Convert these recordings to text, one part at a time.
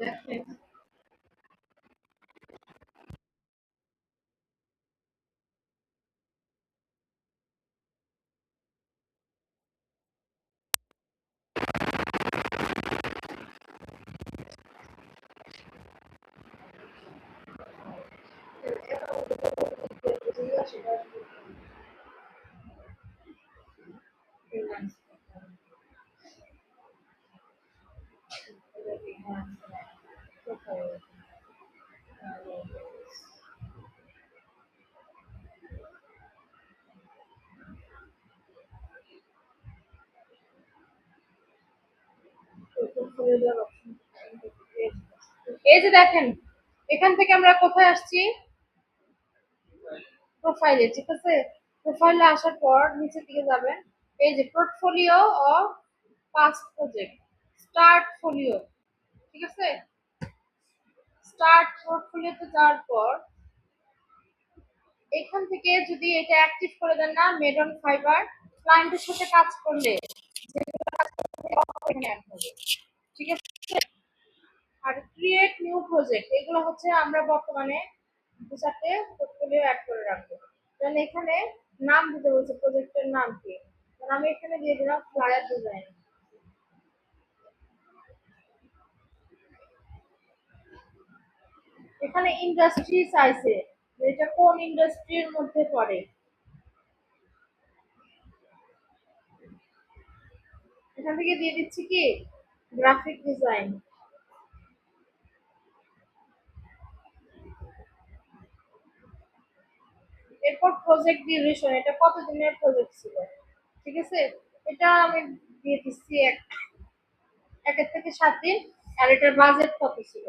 দেখেন এই যে দেখেন এখান থেকে আমরা কোথায় আসছি, প্রোফাইলে, ঠিক আছে। প্রোফাইলে আসার পর নিচের দিকে যাবেন, এই যে portfolio of past project, start folio, ঠিক আছে। স্টার্ট পোর্টফোলিওতে যাওয়ার পর এখান থেকে যদি এটা অ্যাক্টিভ করে দেন না, মেড অন ফাইবার, ক্লায়েন্টের সাথে কাজ করলে ঠিক আছে। আর ক্রিয়েট নিউ প্রজেক্ট, এগুলো হচ্ছে আমরা বর্তমানে সাথে পোর্টফোলিও অ্যাড করে রাখবো। তাহলে এখানে নাম দিতে বলছে, প্রজেক্টের নাম কি, আমি এখানে দিয়ে দিলাম ফ্লায়ার ডিজাইন। এখানে ইন্ডাস্ট্রি চাইছে, এটা কোন ইন্ডাস্ট্রির মধ্যে পড়ে, এখান থেকে দিয়ে দিচ্ছি কি গ্রাফিক ডিজাইন। এরপর প্রজেক্ট ডিউরেশন, এটা কত দিনের প্রজেক্ট ছিল, ঠিক আছে। এটা আমি দিয়ে দিচ্ছি একের থেকে 7 দিন। আর এটার বাজেট কত ছিল,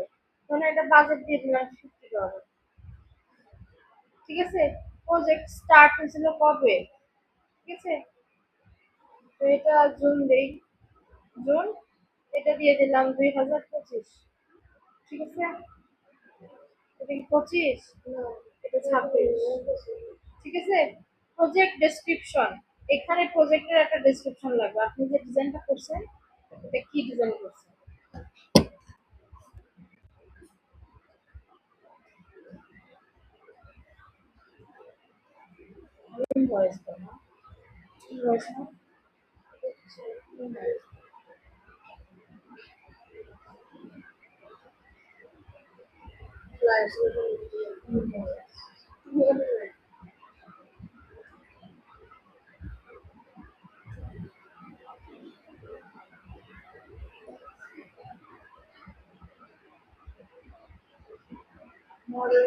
মানে এটা বাজেট দিয়ে দিলাম $50, ঠিক আছে। প্রজেক্ট স্টার্ট হয়েছিল কবে, ঠিক আছে। তো এটা জুন দেই, জুন, এটা দিয়ে দিলাম 2025, ঠিক আছে। এটা কি 25, এটা 26, ঠিক আছে। প্রজেক্ট ডেসক্রিপশন, এখানে প্রজেক্টের একটা ডেসক্রিপশন লাগবে, আপনি যে ডিজাইনটা করছেন এটা কি ডিজাইন করছেন। ইনভয়েস না, ইনভয়েস না, ইনভয়েস। Model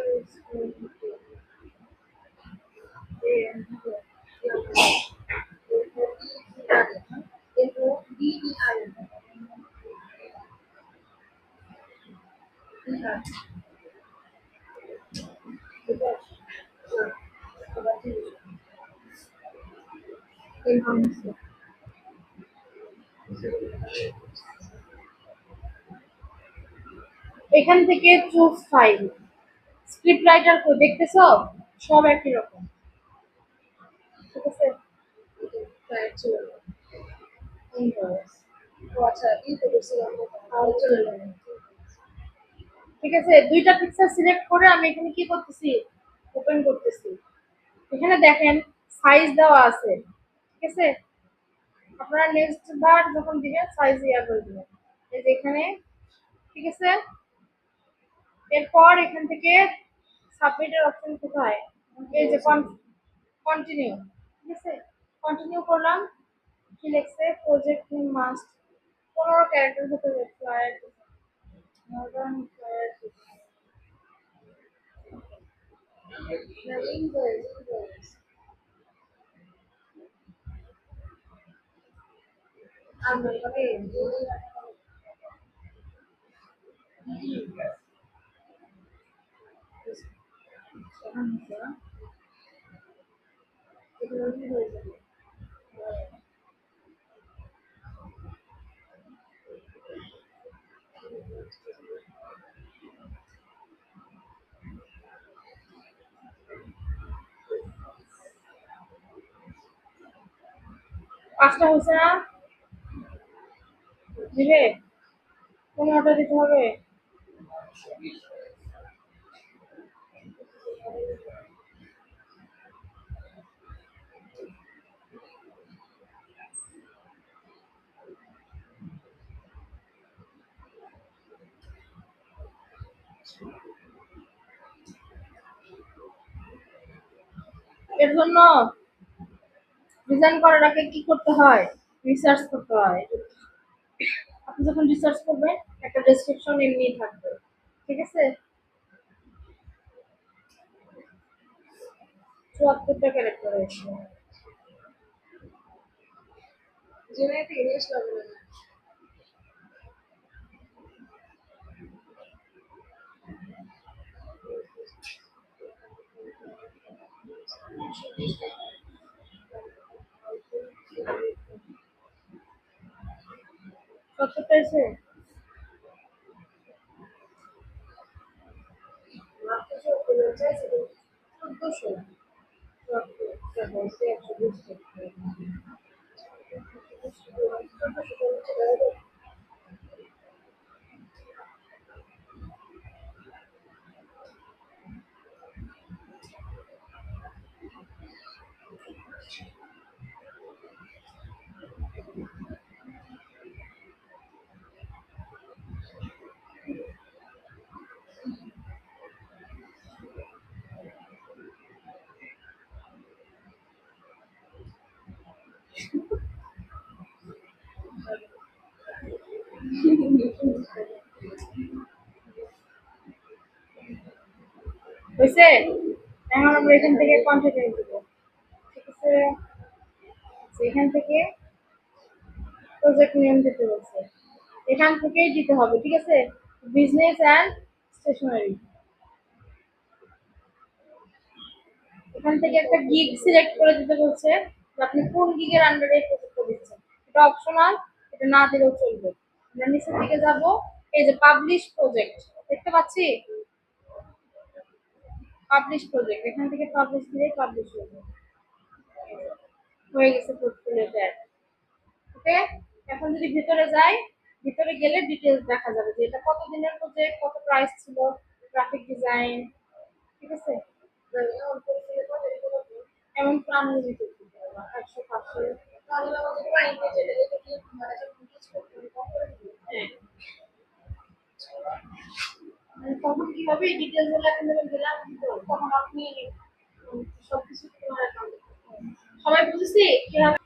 এখান থেকে চুজ ফাইল, স্ক্রিপ্ট রাইটার কো দেখতেছ, সব একই রকম, ঠিক আছে। ইনভয়েস, আচ্ছা ই তো করছিলাম, চলে যাবে, ঠিক আছে। দুইটা পিকচার সিলেক্ট করে আমি এখানে কি করতেছি, ওপেন করতেছি। এখানে দেখেন সাইজ দেওয়া আছে, ঠিক আছে। আপনারা নেক্সট বার যখন দিবেন সাইজ ইয়া করে দিবেন, এই যে এখানে, ঠিক আছে। এরপর এখান থেকে সাবমিটের অপশন কোথায়, এই যে কন্টিনিউ, ঠিক আছে। কন্টিনিউ করলাম, কি লিখছে, প্রজেক্ট নেম মাস্ট 15 ক্যারেক্টার হতে হবে, ফ্লায়ার মডার্ন ফ্লায়ার ইনভয়েস। আমরা হয়ে 5টা হয়েছে না, দিবে 15টা দিতে হবে। এর জন্য ডিজাইন করার আগে কি করতে হয়? রিসার্চ করতে হয়। আপনি যখন রিসার্চ করবেন একটা ডেসক্রিপশন এমনি থাকবে, ঠিক আছে? ৭৪টা ক্যারেক্টার আছে। জিমেতে ইংলিশ লাগবে না। কতটা আছে? মাত্র ৭০ আছে। ১৪০০। ১৪০০ ১২০ হয়েছে? এখন আমরা এখান থেকে কন্টেন্ট দিব, ঠিক আছে? এখান থেকে প্রজেক্ট নেম দিতে বলছে, এখান থেকেই দিতে হবে, ঠিক আছে? বিজনেস অ্যান্ড স্টেশনারি, এখান থেকে একটা গিগ সিলেক্ট করে দিতে বলছে যে আপনি কোন গিগের আন্ডারে প্রজেক্টটা দিচ্ছেন। এটা অপশনাল, এটা না দিলেও চলবে। আমরা নিচের দিকে যাব, এই যে পাবলিশ প্রজেক্ট দেখতে পাচ্ছি, পাবলিশ প্রজেক্ট, এখান থেকে পাবলিশ দিলেই পাবলিশ হয়ে গেছে পোর্টফোলিও ট্যাগ। ওকে, এখন যদি ভিতরে যাই, ভিতরে গেলে ডিটেলস দেখা যাবে যে এটা কত দিনের প্রজেক্ট, কত প্রাইস ছিল, গ্রাফিক ডিজাইন, ঠিক আছে? এমন প্ল্যান লিমিটেড দিতে হবে ১০০ ৫০০। তাহলে আমাদের ক্লায়েন্টকে যেটা যেটা কি মানে যখন কাজ করতে হবে হ্যাঁ, মানে তখন কি হবে এই ডিটেলস গুলো এখন যখন দিলাম তখন আপনি সবকিছু তোমার অ্যাকাউন্টে সবাই বুঝেছি কিভাবে